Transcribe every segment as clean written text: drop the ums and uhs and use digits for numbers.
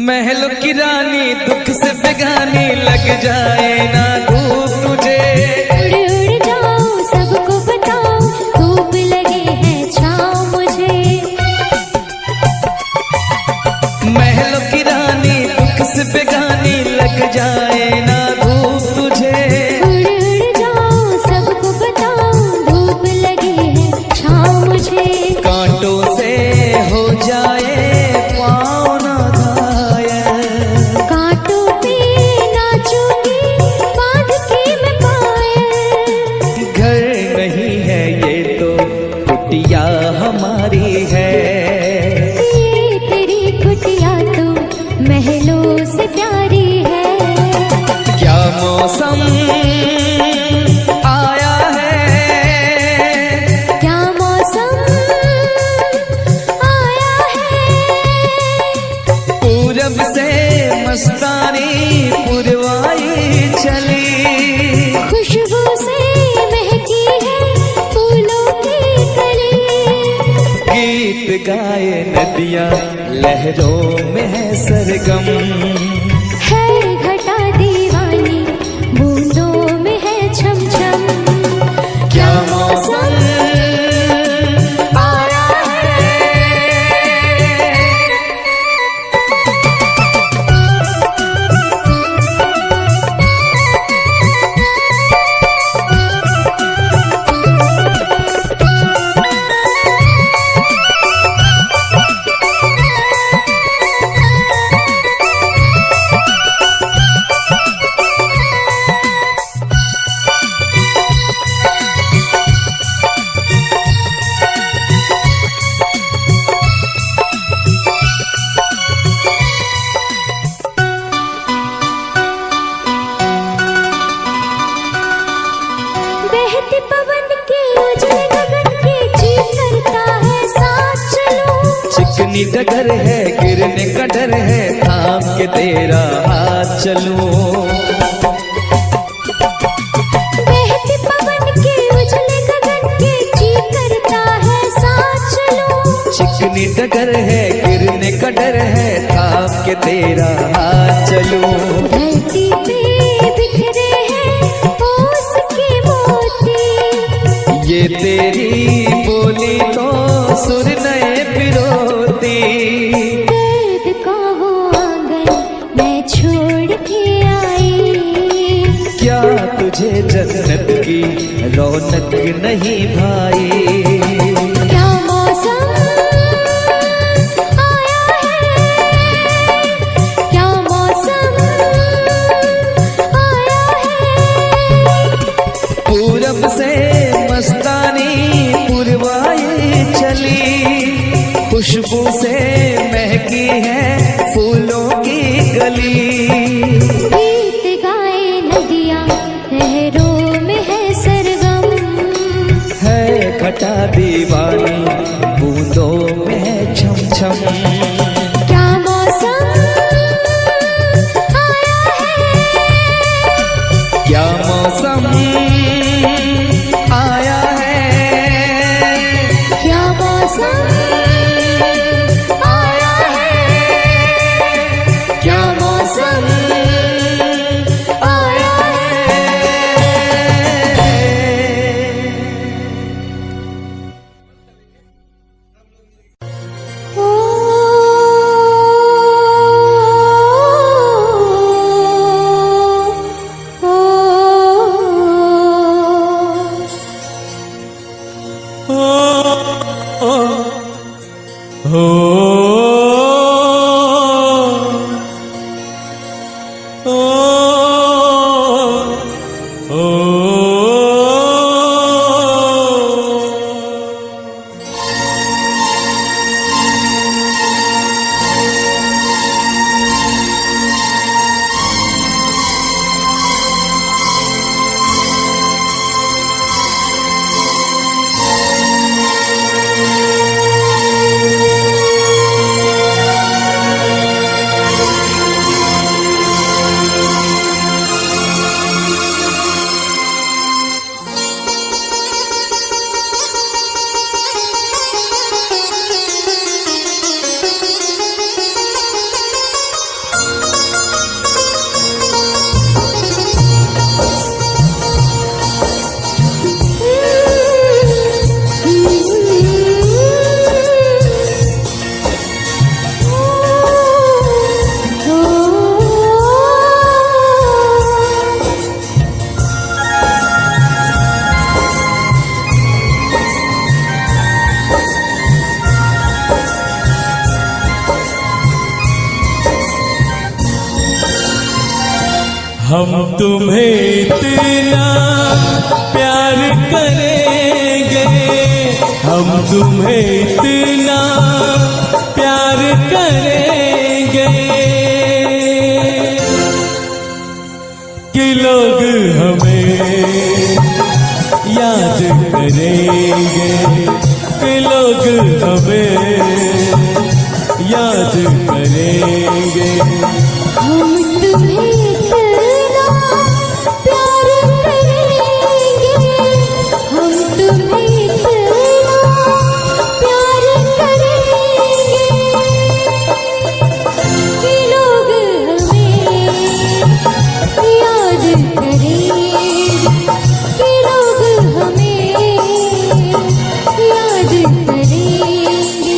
महलों की रानी दुख से बेगानी लग जाए ना धूप तुझे। उड़ उड़ जाओ सबको बताओ धूप लगे है छाँव मुझे। महलों की रानी दुख से बेगानी लग जाए ना धूप तुझे। उड़ उड़ जाओ सबको बताओ धूप लगे है छाँव मुझे। कांटों से हो जाए पाँव ना घायल, कांटों पे नाचूंगी बांध के मैं पायल। घर नहीं है ये तो कुटिया हमारी है। ये तेरी कुटिया तो महलों से प्यारी है। क्या मौसम आया है, क्या मौसम आया है। पूरब से मस्तानी पुरवाई चली। खुशबू से महकी है फूलों की कली। गीत गाए नदियाँ लहरों में है सरगम। है घटा दीवानी बूंदों में है छम छम। क्या मौसम आया है। बहते पवन के उजले गगन के चीख करता है साथ चलो। चिकनी डगर है गिरने का डर है थाम के तेरा हाथ चलूं। बहते पवन के उजले गगन के चीख करता है साथ चलो। चिकनी डगर है गिरने का डर है थाम के तेरा हाथ चलूं। धरती पे बिखरे हैं ओस के मोती। ये तेरी बोली तो सुर नए पिरोती। दर्द का वो आंगन मैं छोड़ के आई। क्या तुझे जन्नत की रौनक नहीं भाई। क्या मौसम आया है। क्या मौसम आया है। पूरब से मस्तानी पुरवाई चली। खुशबू से महकी है फूलों की गली। गीत गाए नदियाँ लहरों में है सरगम। है घटा दीवानी बूंदों में है छम छम। क्या मौसम आया है। क्या मौसम आया है। क्या मौसम आया है। क्या मौसम आया है। ओ हम तुम्हें इतना प्यार करेंगे, हम तुम्हें इतना प्यार करेंगे कि लोग हमें याद करेंगे, कि लोग हमें याद करेंगे। हम तुम्हें इतना प्यार करेंगे, हम तुम्हें इतना प्यार करेंगे कि लोग हमें याद करेंगे, कि लोग हमें याद करेंगे।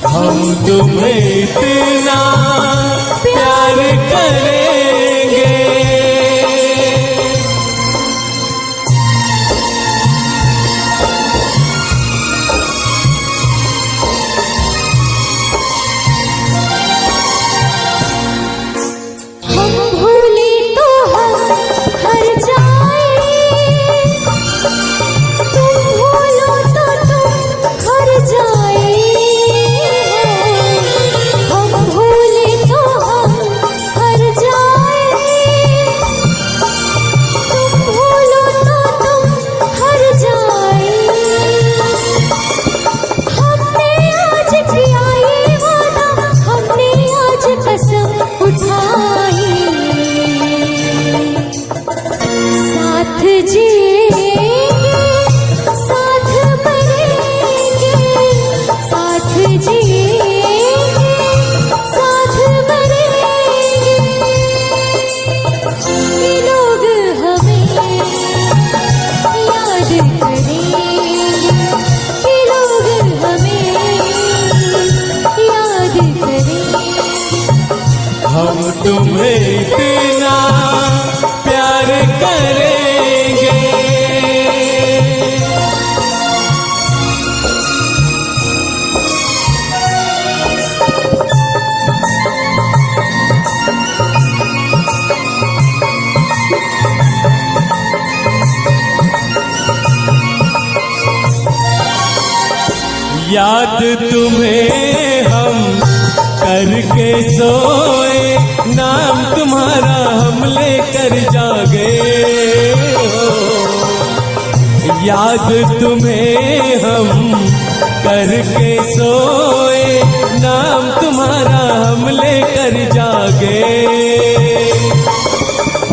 हम तुम्हें इतना प्यार करेंगे। हम भूले तो हम हर जाए, तुम भूलो तो तुम हर जाए। हम भूले तो हम हर जाए, तुम भूलो तो तुम हर जाए। हमने आज किया ये वादा, हमने आज कसम उठाई, साथ जिएंगे साथ मरेंगे, साथ जिएंगे साथ मरेंगे कि लोग हमें याद करेंगे, कि लोग हमें याद करेंगे। हम तुम्हें इतना प्यार करेंगे। याद तुम्हें हम करके सोए, नाम तुम्हारा हम लेकर जागे हो। याद तुम्हें हम करके सोए, नाम तुम्हारा हम लेकर जागे।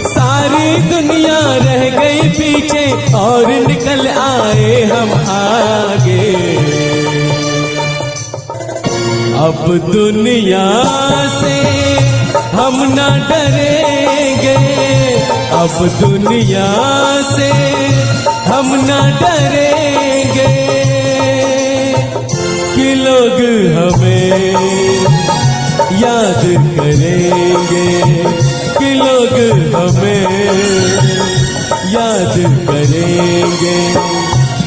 सारी दुनिया रह गई पीछे और निकल आए हम आगे। अब दुनिया से हम न डरेंगे, अब दुनिया से हम न डरेंगे कि लोग हमें याद करेंगे, कि लोग हमें याद करेंगे।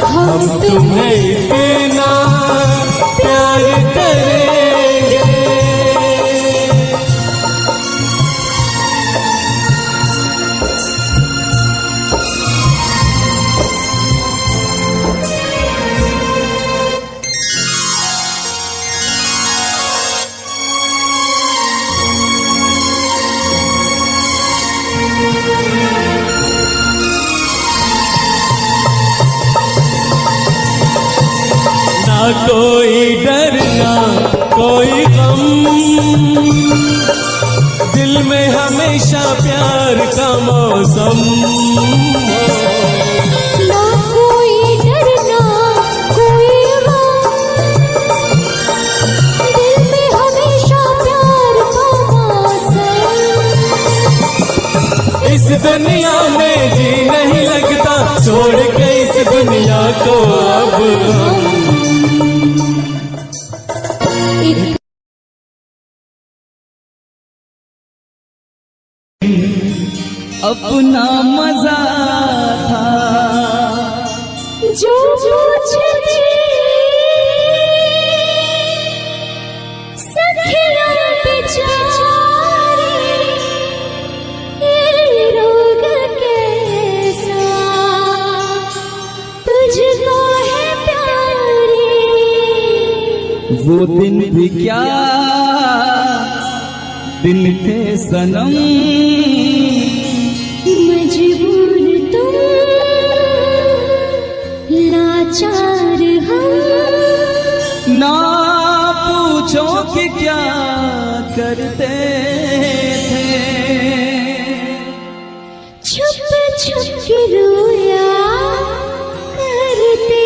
हम तुम्हें इतना प्यार करेंगे। ना कोई डर ना कोई गम, दिल में हमेशा प्यार का मौसम हो। ना कोई डर ना कोई गम, दिल में हमेशा प्यार का मौसम। इस दुनिया में जी नहीं लगता, छोड़ के इस दुनिया को अब हम। अपना मजा था जो मुझे सखिया बेचारी वो दिन भी क्या दिन थे सनम, मजबूर तुम लाचार हम, ना पूछो कि क्या करते थे, छुप छुप के रोया करते थे।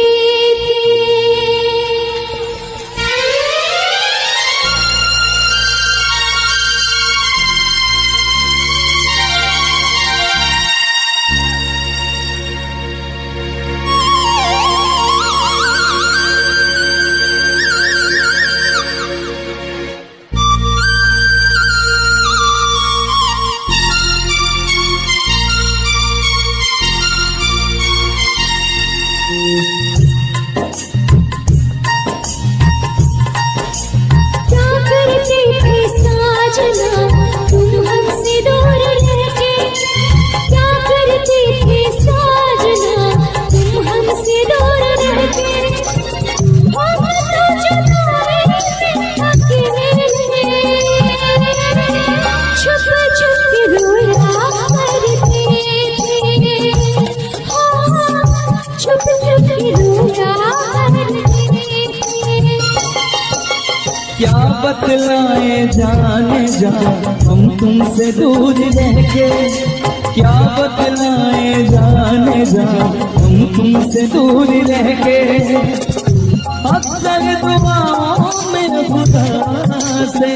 क्या बतलाए जाने जा हम तुमसे दूर रह के, क्या बतलाए जाने जा हम तुमसे दूर रह के, अक्सर दुआओं में खुदा से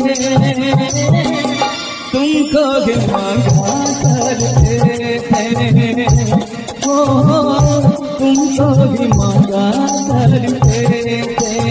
तुमको भी मांगा करते थे, ओ तुमको भी मांगा करते थे।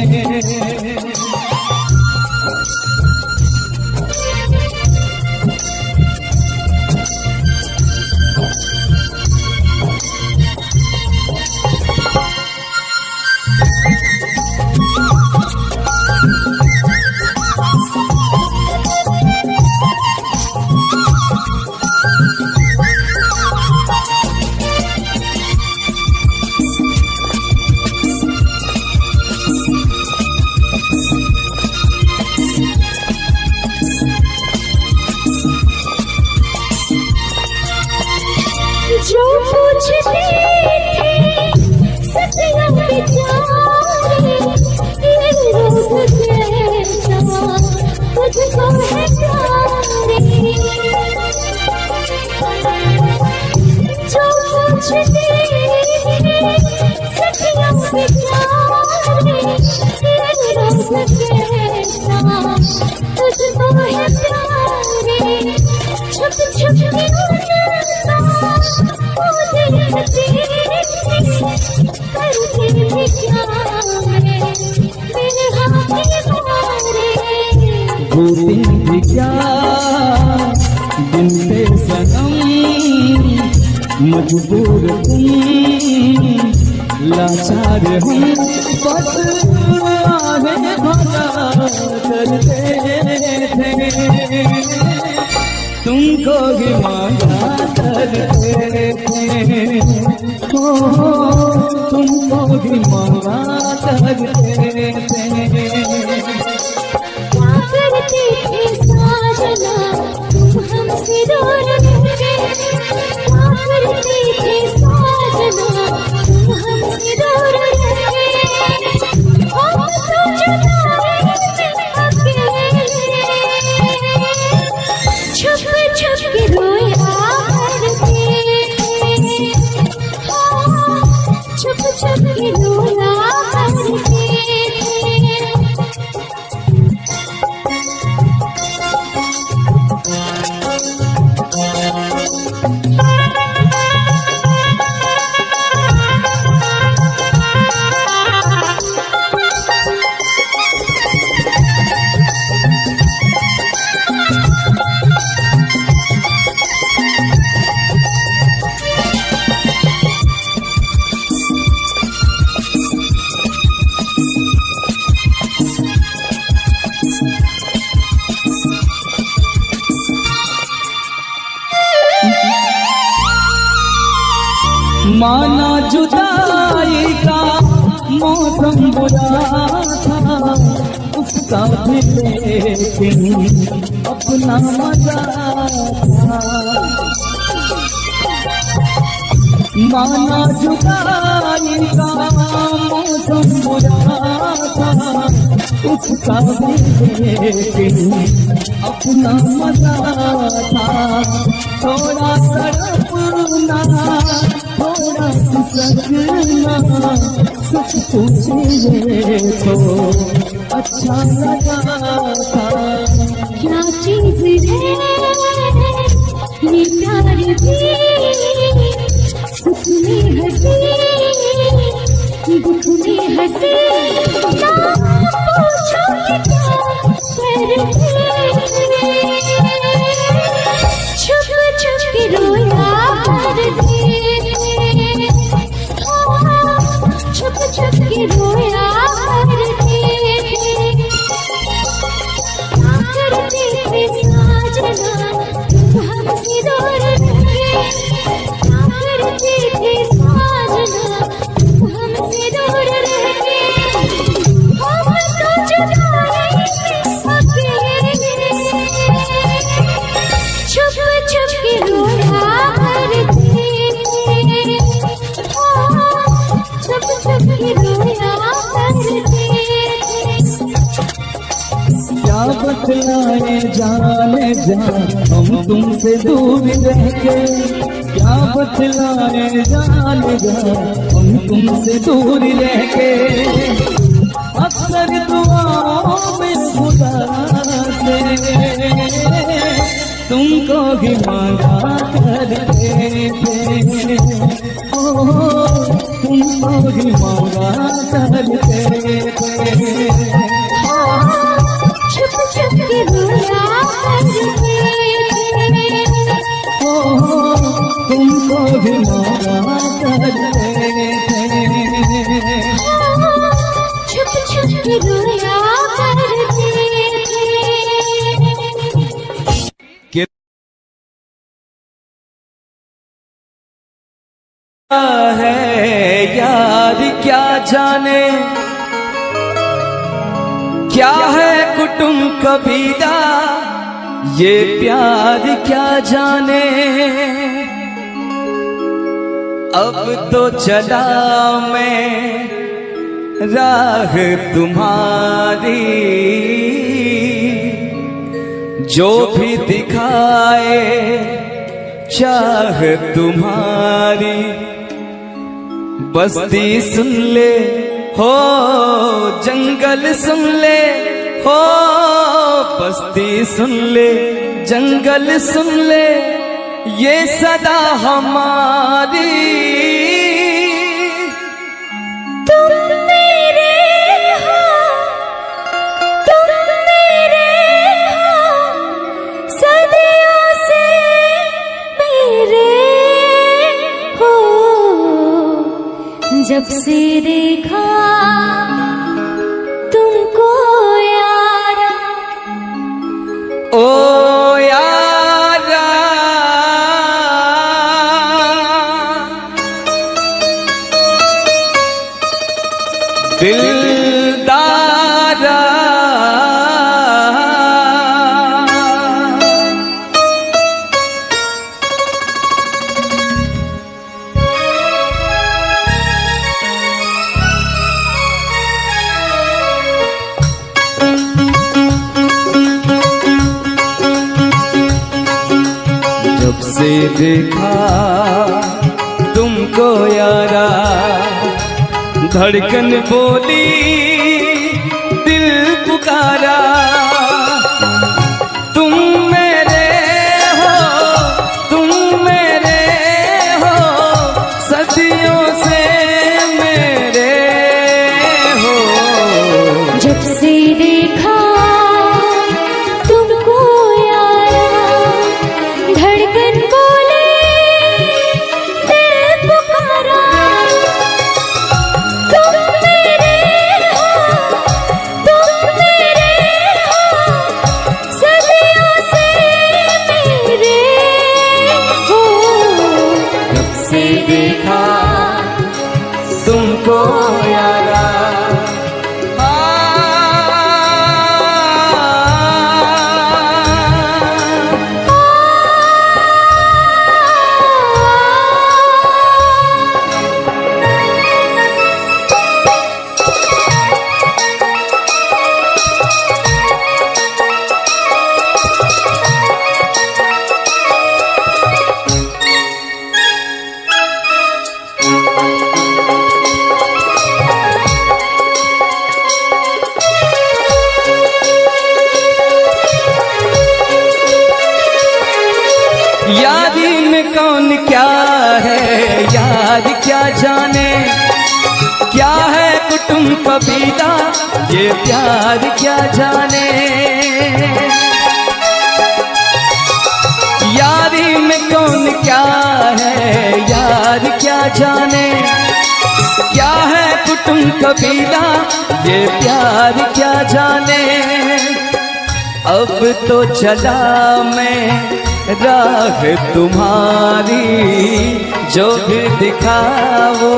जो पूछते थे सतिया बेचारे, ये रोग कैसा तुझको है प्यारे। जो पूछते थे सतिया बेचारे, ये रोग कैसा तुझको है प्यारे। छुप छुप के वो दिन भी क्या दिन थे सनम, मजबूर तुम लाचार हम, बस आगे भगा करते थे, तुमको भी मांगा करते थे, तुमको भी मांगा करते थे। करते थे साजना तुम हमसे दूर रहे, क्या करते थे साजना तुम हमसे दूर रहे, हम तो जुदाई में अकेले छुप छुप के रोया करते थे, छुप छुप के रोया करते थे। माना जुदाई का मौसम बुरा था, उसका भी लेकिन अपना मजा था। माना जुदाई का मौसम बुरा था, उसका भी लेकिन अपना मजा था। थोड़ा तड़पना, थोड़ा सिसकना, सच पूछिए तो अच्छा लगा था। क्या चीज है ये प्यार भी, सुख में हंसी दुख में हंसी, ना पूछो कि क्या करते, छुप छुप के रोया करते, छुप छुप के रोया करते, क्या करते थे साजना तुम हमसे दूर रहे, क्या करते थे साजना तुम हमसे दूर रहे, हम तो जुदाई अकेले, छुप छुप के रोया करते, छुप छुप के रोया करते। क्या बतलाए जाने जा हम तुमसे दूर रह के, क्या बतलाए जाने जा हम तुमसे दूर रह के। अक्सर दुआओं में खुदा से तुमको भी मांगा करते थे, ओ तुमको भी मांगा करते थे। छुप छुप के रोया करते थे, तुमको भी मांगा करते थे। छुप छुप के रोया करते थे। है यार क्या जाने, क्या है कुटुंब कबीला, ये प्यार क्या जाने। अब तो चला मैं राह तुम्हारी, जो भी दिखाए चाह तुम्हारी। बस्ती सुन ले हो जंगल सुन ले हो, बस्ती सुन ले जंगल सुन ले, ये सदा हमारी। तुम मेरे हो, तुम मेरे हो, सदियों से मेरे हो, जब से देखा तुमको यारा, ओ यारा दिलदारा, जब से देखा तुमको यारा, धड़कन बोली दिल पुकारा। तुम मेरे हो, तुम मेरे हो, सदियों से मेरे हो। जब से देखा तुमको यारा, धड़कन बोले दिल पुकारा। तुम मेरे हो, तुम मेरे यारी में कौन क्या है यार क्या जाने, क्या है कुटुंब कबीला ये प्यार क्या जाने। यारी में कौन क्या है यार क्या जाने, क्या है कुटुंब कबीला ये प्यार क्या जाने। अब तो चला मैं राह तुम्हारी, जो भी दिखाओ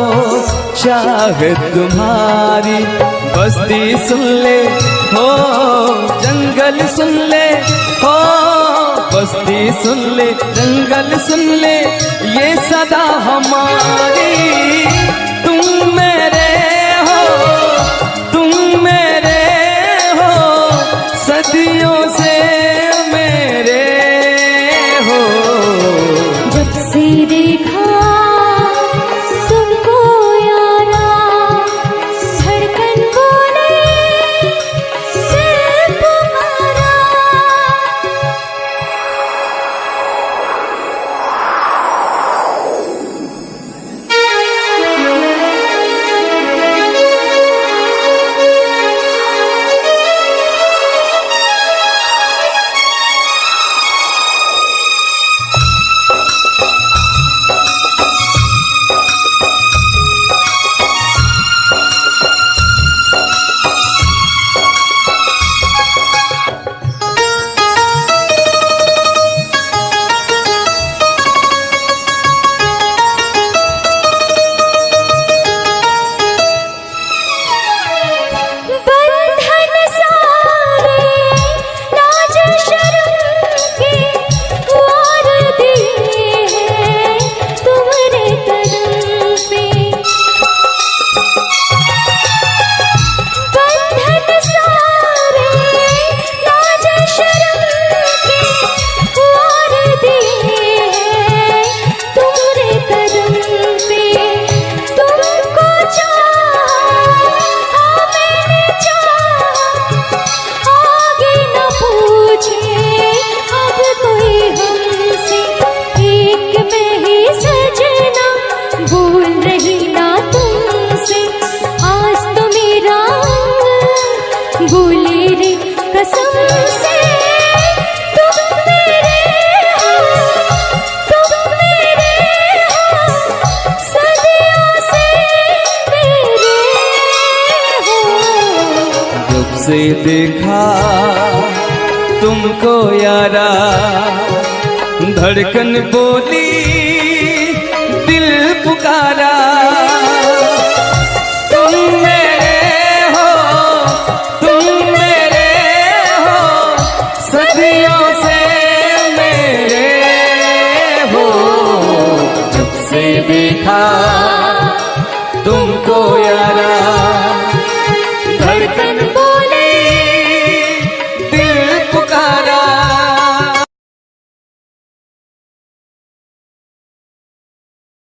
चाह तुम्हारी। बस्ती सुन ले हो जंगल सुन ले हो, बस्ती सुन ले जंगल सुन ले ये सदा हमारी। तुम मेरे हो तुम मेरे हो सदियों से मेरे हो। जब से देखा तुमको यारा, धड़कन बोले दिल तुम्हारा। से देखा तुमको यारा, धड़कन बोली दिल पुकारा। तुम मेरे हो सदियों से मेरे हो। जब से देखा तुमको यारा,